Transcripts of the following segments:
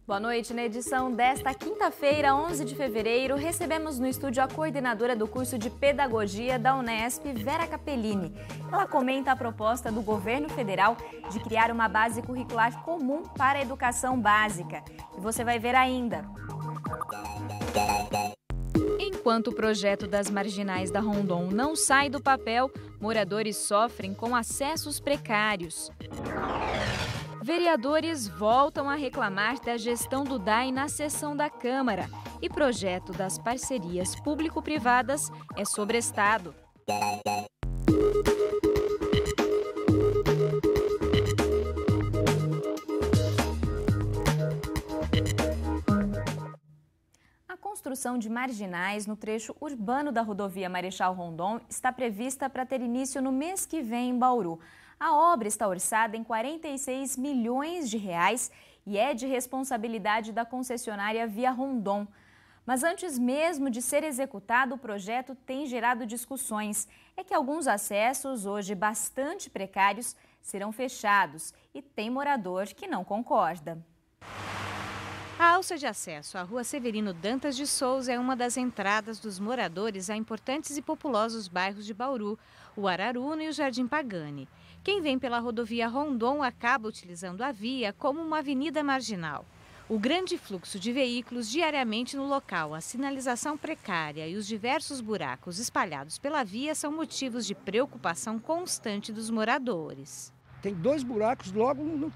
Boa noite. Na edição desta quinta-feira, 11 de fevereiro, recebemos no estúdio a coordenadora do curso de Pedagogia da Unesp, Vera Capellini. Ela comenta a proposta do governo federal de criar uma base curricular comum para a educação básica. E você vai ver ainda. Enquanto o projeto das marginais da Rondon não sai do papel, moradores sofrem com acessos precários. Vereadores voltam a reclamar da gestão do DAI na sessão da Câmara. E projeto das parcerias público-privadas é sobrestado. A construção de marginais no trecho urbano da rodovia Marechal Rondon está prevista para ter início no mês que vem em Bauru. A obra está orçada em 46 milhões de reais e é de responsabilidade da concessionária Via Rondon. Mas antes mesmo de ser executado, o projeto tem gerado discussões. É que alguns acessos, hoje bastante precários, serão fechados e tem morador que não concorda. A alça de acesso à Rua Severino Dantas de Souza é uma das entradas dos moradores a importantes e populosos bairros de Bauru, o Araruna e o Jardim Pagani. Quem vem pela rodovia Rondon acaba utilizando a via como uma avenida marginal. O grande fluxo de veículos diariamente no local, a sinalização precária e os diversos buracos espalhados pela via são motivos de preocupação constante dos moradores. Tem 2 buracos logo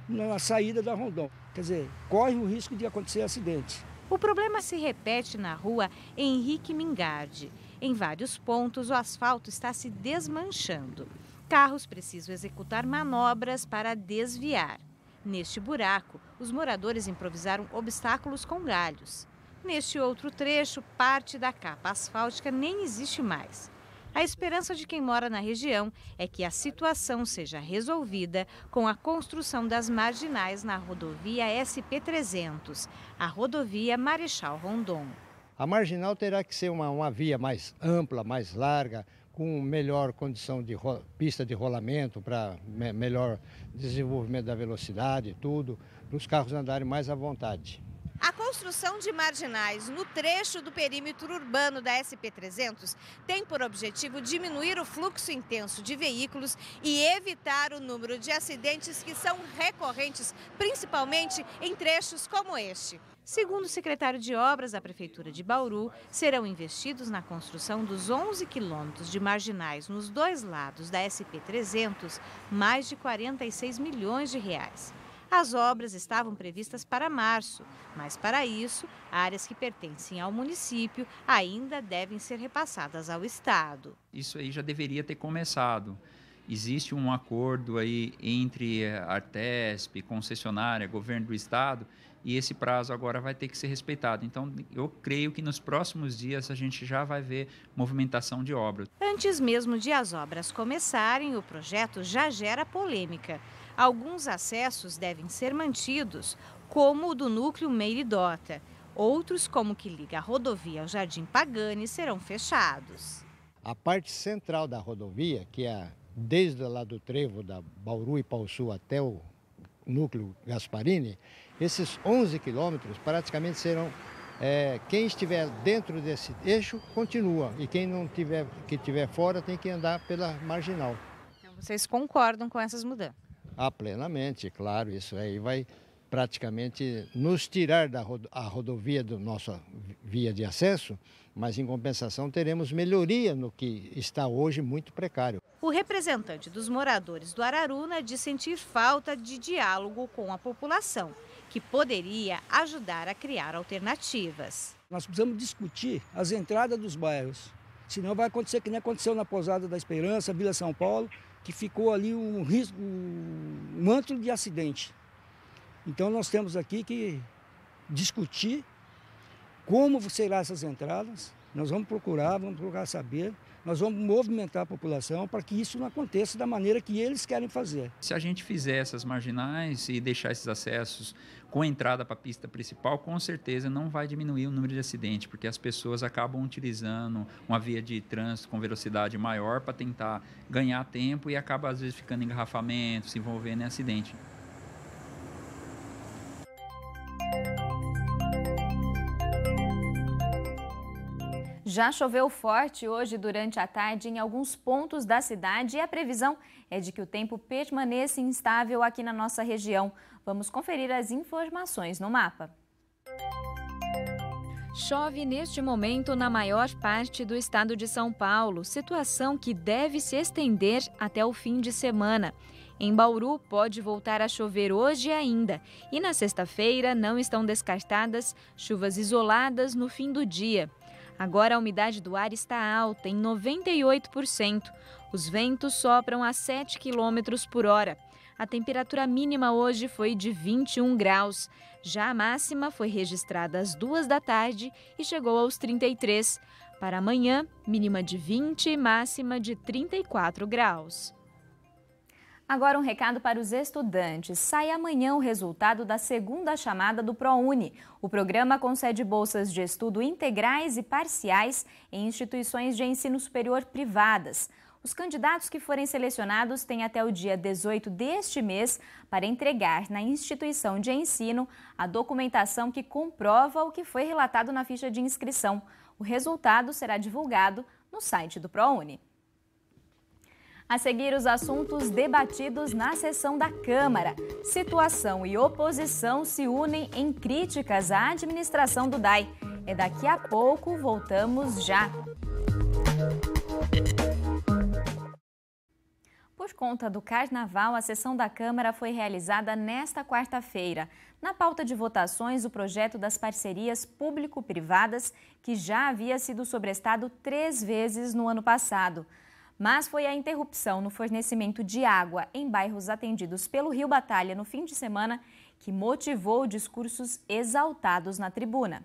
na saída da Rondon. Quer dizer, corre o risco de acontecer acidente. O problema se repete na rua Henrique Mingardi. Em vários pontos, o asfalto está se desmanchando. Carros precisam executar manobras para desviar. Neste buraco, os moradores improvisaram obstáculos com galhos. Neste outro trecho, parte da capa asfáltica nem existe mais. A esperança de quem mora na região é que a situação seja resolvida com a construção das marginais na rodovia SP-300, a rodovia Marechal Rondon. A marginal terá que ser uma via mais ampla, mais larga, com melhor condição de pista de rolamento, para melhor desenvolvimento da velocidade, tudo, para os carros andarem mais à vontade. A construção de marginais no trecho do perímetro urbano da SP-300 tem por objetivo diminuir o fluxo intenso de veículos e evitar o número de acidentes que são recorrentes, principalmente em trechos como este. Segundo o secretário de Obras da Prefeitura de Bauru, serão investidos na construção dos 11 quilômetros de marginais nos 2 lados da SP-300 mais de 46 milhões de reais. As obras estavam previstas para março, mas para isso, áreas que pertencem ao município ainda devem ser repassadas ao Estado. Isso aí já deveria ter começado. Existe um acordo aí entre a Artesp, concessionária, governo do Estado, e esse prazo agora vai ter que ser respeitado. Então, eu creio que nos próximos dias a gente já vai ver movimentação de obras. Antes mesmo de as obras começarem, o projeto já gera polêmica. Alguns acessos devem ser mantidos, como o do núcleo Meiridota. Outros, como o que liga a rodovia ao Jardim Pagani, serão fechados. A parte central da rodovia, que é desde lá do trevo da Bauru e Pauçu até o núcleo Gasparini, esses 11 quilômetros praticamente serão, quem estiver dentro desse eixo continua e quem não tiver, que estiver fora tem que andar pela marginal. Então vocês concordam com essas mudanças? Plenamente, claro, isso aí vai praticamente nos tirar da rodovia da nossa via de acesso, mas em compensação teremos melhoria no que está hoje muito precário. O representante dos moradores do Araruna diz sentir falta de diálogo com a população, que poderia ajudar a criar alternativas. Nós precisamos discutir as entradas dos bairros, senão vai acontecer que nem aconteceu na Pousada da Esperança, Vila São Paulo, que ficou ali um risco, um antro de acidente. Então nós temos aqui que discutir como serão essas entradas, nós vamos procurar saber, nós vamos movimentar a população para que isso não aconteça da maneira que eles querem fazer. Se a gente fizer essas marginais e deixar esses acessos com entrada para a pista principal, com certeza não vai diminuir o número de acidentes, porque as pessoas acabam utilizando uma via de trânsito com velocidade maior para tentar ganhar tempo e acaba às vezes ficando em engarrafamento, se envolvendo em acidente. Já choveu forte hoje durante a tarde em alguns pontos da cidade e a previsão é de que o tempo permaneça instável aqui na nossa região. Vamos conferir as informações no mapa. Chove neste momento na maior parte do estado de São Paulo, situação que deve se estender até o fim de semana. Em Bauru, pode voltar a chover hoje ainda. E na sexta-feira não estão descartadas chuvas isoladas no fim do dia. Agora a umidade do ar está alta, em 98%. Os ventos sopram a 7 km por hora. A temperatura mínima hoje foi de 21 graus. Já a máxima foi registrada às 2 da tarde e chegou aos 33. Para amanhã, mínima de 20 e máxima de 34 graus. Agora um recado para os estudantes. Sai amanhã o resultado da segunda chamada do ProUni. O programa concede bolsas de estudo integrais e parciais em instituições de ensino superior privadas. Os candidatos que forem selecionados têm até o dia 18 deste mês para entregar na instituição de ensino a documentação que comprova o que foi relatado na ficha de inscrição. O resultado será divulgado no site do ProUni. A seguir, os assuntos debatidos na sessão da Câmara. Situação e oposição se unem em críticas à administração do DAI. É daqui a pouco, voltamos já. Por conta do Carnaval, a sessão da Câmara foi realizada nesta quarta-feira. Na pauta de votações, o projeto das parcerias público-privadas, que já havia sido sobrestado 3 vezes no ano passado. Mas foi a interrupção no fornecimento de água em bairros atendidos pelo Rio Batalha no fim de semana que motivou discursos exaltados na tribuna.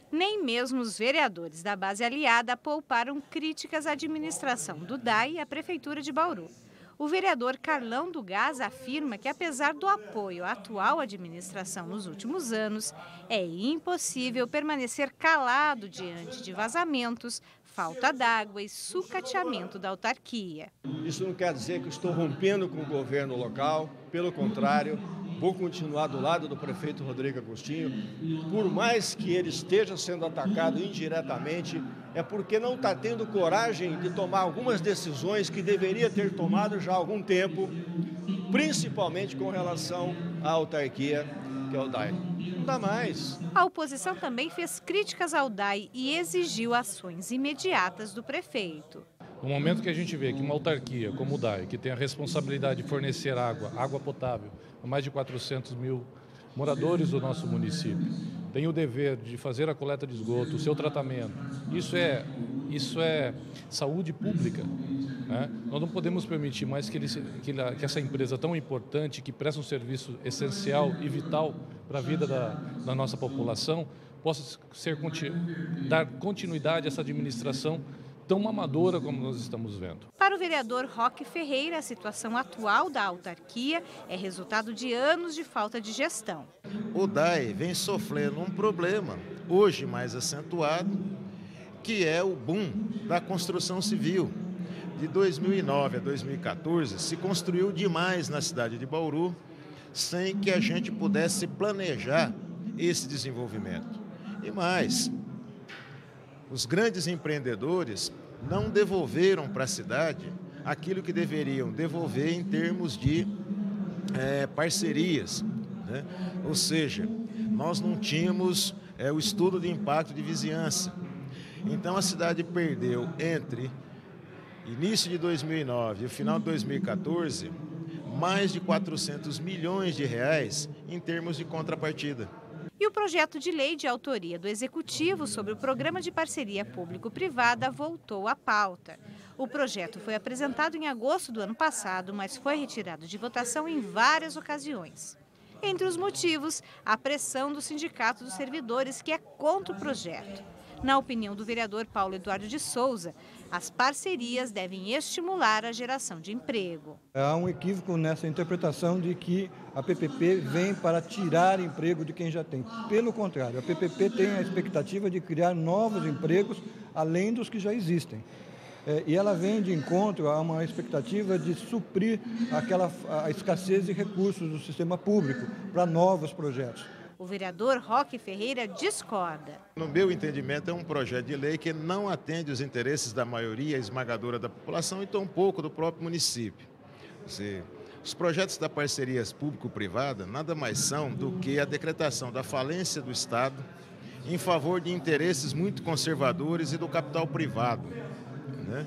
Nem mesmo os vereadores da base aliada pouparam críticas à administração do DAI e à Prefeitura de Bauru. O vereador Carlão do Gás afirma que, apesar do apoio à atual administração nos últimos anos, é impossível permanecer calado diante de vazamentos, falta d'água e sucateamento da autarquia. Isso não quer dizer que estou rompendo com o governo local, pelo contrário, vou continuar do lado do prefeito Rodrigo Agostinho. Por mais que ele esteja sendo atacado indiretamente, é porque não está tendo coragem de tomar algumas decisões que deveria ter tomado já há algum tempo, principalmente com relação à autarquia, que é o DAI. Não dá mais. A oposição também fez críticas ao DAI e exigiu ações imediatas do prefeito. No momento que a gente vê que uma autarquia como o DAI, que tem a responsabilidade de fornecer água potável a mais de 400 mil moradores do nosso município, tem o dever de fazer a coleta de esgoto, o seu tratamento, isso é saúde pública. Né? Nós não podemos permitir mais que essa empresa tão importante, que presta um serviço essencial e vital para a vida da nossa população, possa dar continuidade a essa administração tão amadora como nós estamos vendo. Para o vereador Roque Ferreira, a situação atual da autarquia é resultado de anos de falta de gestão. O DAI vem sofrendo um problema, hoje mais acentuado, que é o boom da construção civil. De 2009 a 2014, se construiu demais na cidade de Bauru, sem que a gente pudesse planejar esse desenvolvimento. E mais, os grandes empreendedores não devolveram para a cidade aquilo que deveriam devolver em termos de parcerias, né? Ou seja, nós não tínhamos o estudo de impacto de vizinhança. Então a cidade perdeu entre início de 2009 e o final de 2014 mais de 400 milhões de reais em termos de contrapartida. E o projeto de lei de autoria do Executivo sobre o Programa de Parceria Público-Privada voltou à pauta. O projeto foi apresentado em agosto do ano passado, mas foi retirado de votação em várias ocasiões. Entre os motivos, a pressão do Sindicato dos Servidores, que é contra o projeto. Na opinião do vereador Paulo Eduardo de Souza, as parcerias devem estimular a geração de emprego. Há um equívoco nessa interpretação de que a PPP vem para tirar emprego de quem já tem. Pelo contrário, a PPP tem a expectativa de criar novos empregos além dos que já existem. E ela vem de encontro a uma expectativa de suprir a escassez de recursos do sistema público para novos projetos. O vereador Roque Ferreira discorda. No meu entendimento, é um projeto de lei que não atende os interesses da maioria esmagadora da população e tampouco do próprio município. Os projetos da parcerias público-privada nada mais são do que a decretação da falência do Estado em favor de interesses muito conservadores e do capital privado, né?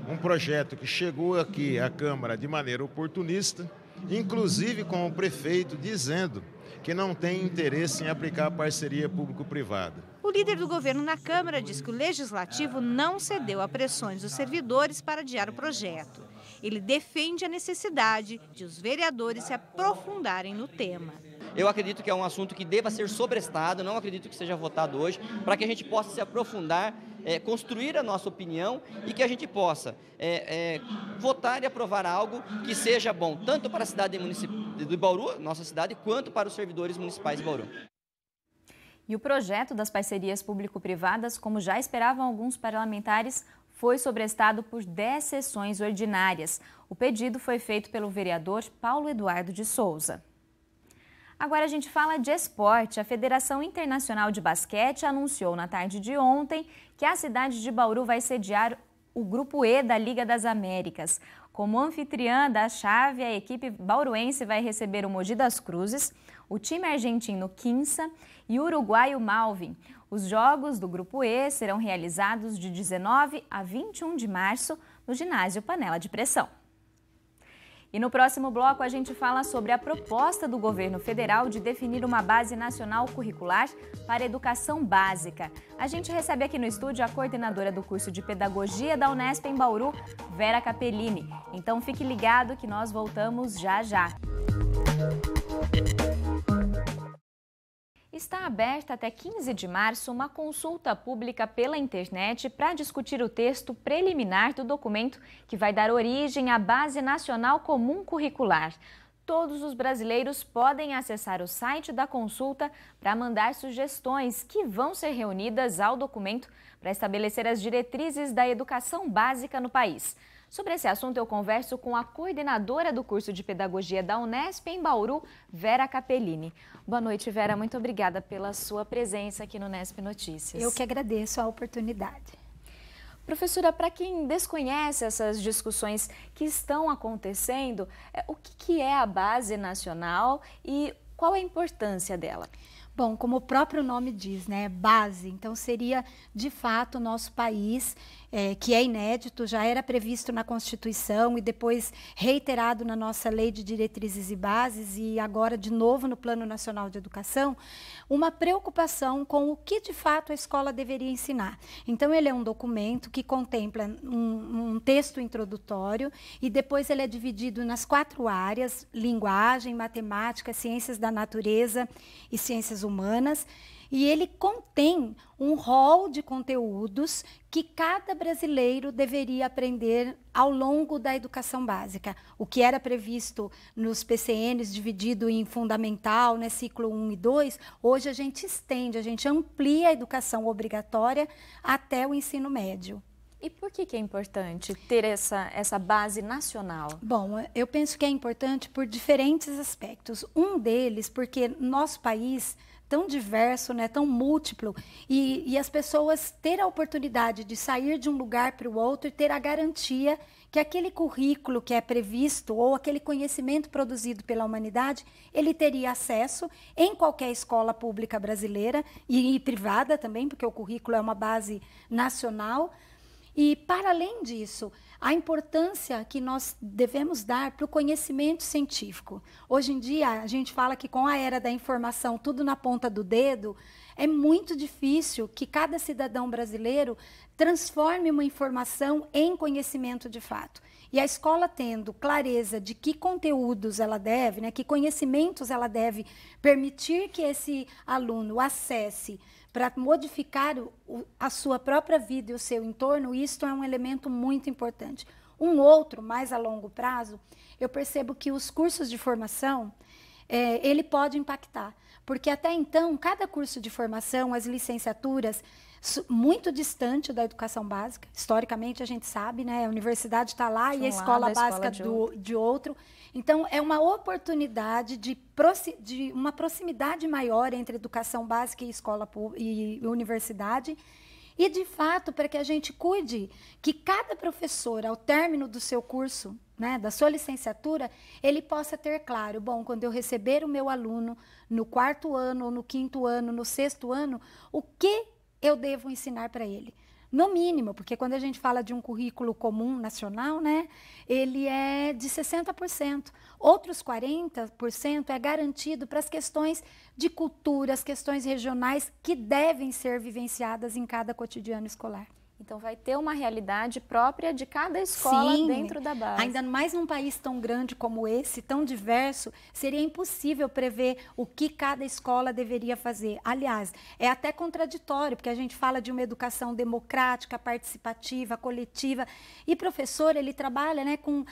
Um projeto que chegou aqui à Câmara de maneira oportunista, inclusive com o prefeito dizendo que não tem interesse em aplicar a parceria público-privada. O líder do governo na Câmara diz que o Legislativo não cedeu a pressões dos servidores para adiar o projeto. Ele defende a necessidade de os vereadores se aprofundarem no tema. Eu acredito que é um assunto que deva ser sobrestado, não acredito que seja votado hoje, para que a gente possa se aprofundar, construir a nossa opinião e que a gente possa votar e aprovar algo que seja bom, tanto para a cidade de Bauru, nossa cidade, quanto para os servidores municipais de Bauru. E o projeto das parcerias público-privadas, como já esperavam alguns parlamentares, foi sobrestado por 10 sessões ordinárias. O pedido foi feito pelo vereador Paulo Eduardo de Souza. Agora a gente fala de esporte. A Federação Internacional de Basquete anunciou na tarde de ontem que a cidade de Bauru vai sediar o Grupo E da Liga das Américas. Como anfitriã da chave, a equipe bauruense vai receber o Mogi das Cruzes, o time argentino Quimsa e o uruguaio Malvin. Os jogos do Grupo E serão realizados de 19 a 21 de março no ginásio Panela de Pressão. E no próximo bloco a gente fala sobre a proposta do governo federal de definir uma base nacional curricular para a educação básica. A gente recebe aqui no estúdio a coordenadora do curso de Pedagogia da Unesp em Bauru, Vera Capellini. Então fique ligado que nós voltamos já já. Está aberta até 15 de março uma consulta pública pela internet para discutir o texto preliminar do documento que vai dar origem à Base Nacional Comum Curricular. Todos os brasileiros podem acessar o site da consulta para mandar sugestões que vão ser reunidas ao documento para estabelecer as diretrizes da educação básica no país. Sobre esse assunto, eu converso com a coordenadora do curso de Pedagogia da Unesp em Bauru, Vera Capellini. Boa noite, Vera. Muito obrigada pela sua presença aqui no Unesp Notícias. Eu que agradeço a oportunidade. Professora, para quem desconhece essas discussões que estão acontecendo, o que é a Base Nacional e qual a importância dela? Bom, como o próprio nome diz, né, base, então seria de fato o nosso país, que é inédito, já era previsto na Constituição e depois reiterado na nossa Lei de Diretrizes e Bases e agora de novo no Plano Nacional de Educação, uma preocupação com o que de fato a escola deveria ensinar. Então ele é um documento que contempla um texto introdutório e depois ele é dividido nas 4 áreas, linguagem, matemática, ciências da natureza e ciências humanas, e ele contém um rol de conteúdos que cada brasileiro deveria aprender ao longo da educação básica. O que era previsto nos PCNs, dividido em fundamental, né, ciclo 1 e 2, hoje a gente estende, a gente amplia a educação obrigatória até o ensino médio. E por que é importante ter essa base nacional? Bom, eu penso que é importante por diferentes aspectos. Um deles, porque nosso país tão diverso, né, tão múltiplo, e as pessoas terem a oportunidade de sair de um lugar para o outro e ter a garantia que aquele currículo que é previsto ou aquele conhecimento produzido pela humanidade, ele teria acesso em qualquer escola pública brasileira e privada também, porque o currículo é uma base nacional. E, para além disso, a importância que nós devemos dar para o conhecimento científico. Hoje em dia, a gente fala que com a era da informação, tudo na ponta do dedo, é muito difícil que cada cidadão brasileiro transforme uma informação em conhecimento de fato. E a escola tendo clareza de que conteúdos ela deve, né, que conhecimentos ela deve permitir que esse aluno acesse para modificar a sua própria vida e o seu entorno, isto é um elemento muito importante. Um outro, mais a longo prazo, eu percebo que os cursos de formação, ele pode impactar. Porque até então, cada curso de formação, as licenciaturas, muito distante da educação básica. Historicamente, a gente sabe, né? A universidade está lá e a escola básica de outro. Então, é uma oportunidade de uma proximidade maior entre educação básica e escola e universidade. E, de fato, para que a gente cuide que cada professor, ao término do seu curso, né, da sua licenciatura, ele possa ter claro, bom, quando eu receber o meu aluno no 4º ano, ou no 5º ano, no 6º ano, o que eu devo ensinar para ele? No mínimo, porque quando a gente fala de um currículo comum nacional, né, ele é de 60%. Outros 40% é garantido para as questões de cultura, as questões regionais que devem ser vivenciadas em cada cotidiano escolar. Então, vai ter uma realidade própria de cada escola. Sim, dentro da base. Ainda mais num país tão grande como esse, tão diverso, seria impossível prever o que cada escola deveria fazer. Aliás, é até contraditório, porque a gente fala de uma educação democrática, participativa, coletiva, e professor, ele trabalha, né, com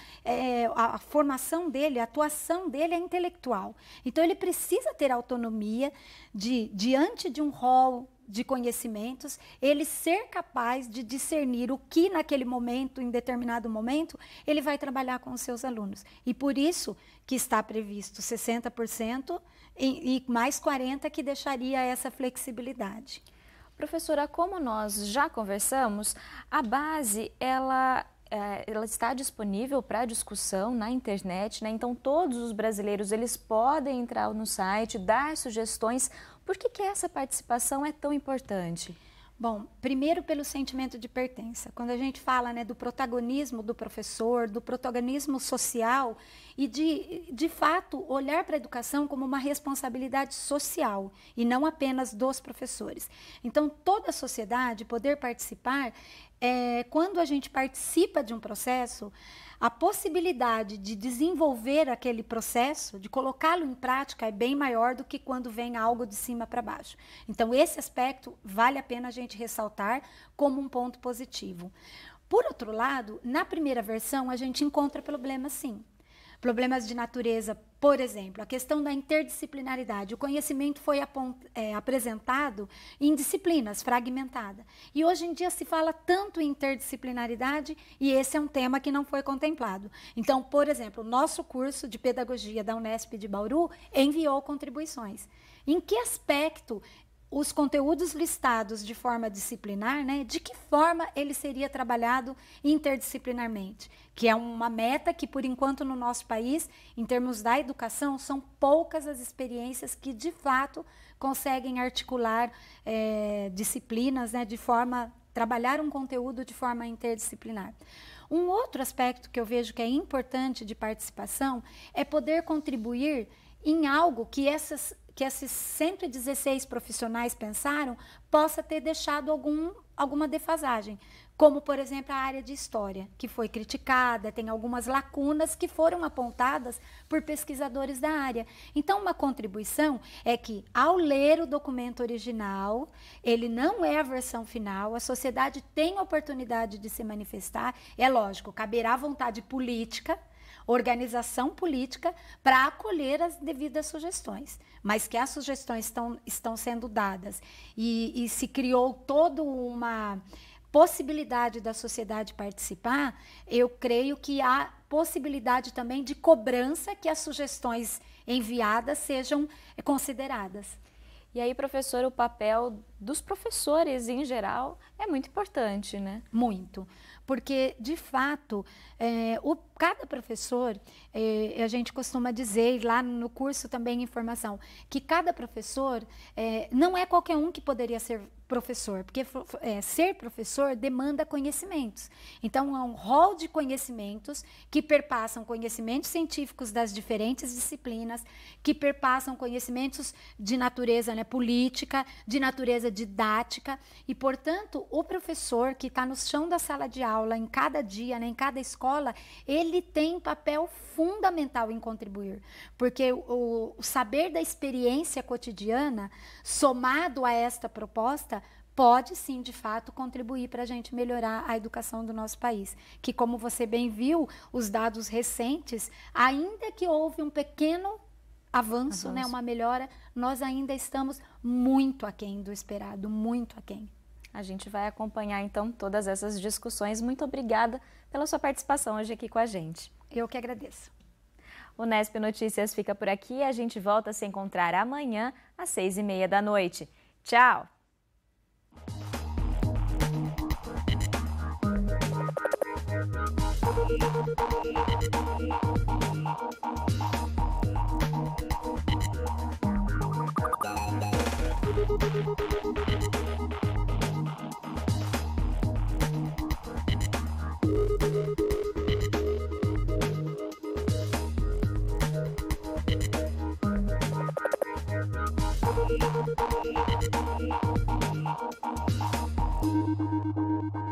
a formação dele, a atuação dele é intelectual. Então, ele precisa ter autonomia diante de um rol de conhecimentos, ele ser capaz de discernir o que naquele momento, em determinado momento, ele vai trabalhar com os seus alunos. E por isso que está previsto 60% e mais 40% que deixaria essa flexibilidade. Professora, como nós já conversamos, a base, ela está disponível para discussão na internet, né? Então todos os brasileiros eles podem entrar no site, dar sugestões. Por que essa participação é tão importante? Bom, primeiro pelo sentimento de pertença. Quando a gente fala, né, do protagonismo do professor, do protagonismo social e de fato olhar para a educação como uma responsabilidade social e não apenas dos professores. Então toda a sociedade poder participar, quando a gente participa de um processo, a possibilidade de desenvolver aquele processo, de colocá-lo em prática, é bem maior do que quando vem algo de cima para baixo. Então, esse aspecto vale a pena a gente ressaltar como um ponto positivo. Por outro lado, na primeira versão, a gente encontra problemas, sim. Problemas de natureza, por exemplo, a questão da interdisciplinaridade. O conhecimento foi apresentado em disciplinas, fragmentada. E hoje em dia se fala tanto em interdisciplinaridade e esse é um tema que não foi contemplado. Então, por exemplo, o nosso curso de pedagogia da Unesp de Bauru enviou contribuições. Em que aspecto os conteúdos listados de forma disciplinar, né, de que forma ele seria trabalhado interdisciplinarmente? Que é uma meta que, por enquanto, no nosso país, em termos da educação, são poucas as experiências que, de fato, conseguem articular disciplinas, né, trabalhar um conteúdo de forma interdisciplinar. Um outro aspecto que eu vejo que é importante de participação é poder contribuir em algo que esses 116 profissionais pensaram possa ter deixado alguma defasagem, como, por exemplo, a área de história, que foi criticada, tem algumas lacunas que foram apontadas por pesquisadores da área. Então, uma contribuição é que, ao ler o documento original, ele não é a versão final, a sociedade tem a oportunidade de se manifestar, é lógico, caberá vontade política, organização política para acolher as devidas sugestões, mas que as sugestões estão sendo dadas e se criou toda uma possibilidade da sociedade participar, eu creio que há possibilidade também de cobrança que as sugestões enviadas sejam consideradas. E aí, professor, o papel dos professores em geral é muito importante, né? Muito. Porque, de fato, cada professor, a gente costuma dizer, lá no curso também em formação, que cada professor não é qualquer um que poderia ser professor, porque ser professor demanda conhecimentos. Então, é um rol de conhecimentos que perpassam conhecimentos científicos das diferentes disciplinas, que perpassam conhecimentos de natureza, né, política, de natureza didática, e, portanto, o professor que está no chão da sala de aula, em cada dia, né, em cada escola, ele tem papel fundamental em contribuir, porque o saber da experiência cotidiana, somado a esta proposta, pode sim, de fato, contribuir para a gente melhorar a educação do nosso país. Que, como você bem viu, os dados recentes, ainda que houve um pequeno avanço, né, uma melhora, nós ainda estamos muito aquém do esperado, muito aquém. A gente vai acompanhar, então, todas essas discussões. Muito obrigada pela sua participação hoje aqui com a gente. Eu que agradeço. O Nesp Notícias fica por aqui. A gente volta a se encontrar amanhã, às 6h30 da noite. Tchau! Thank you.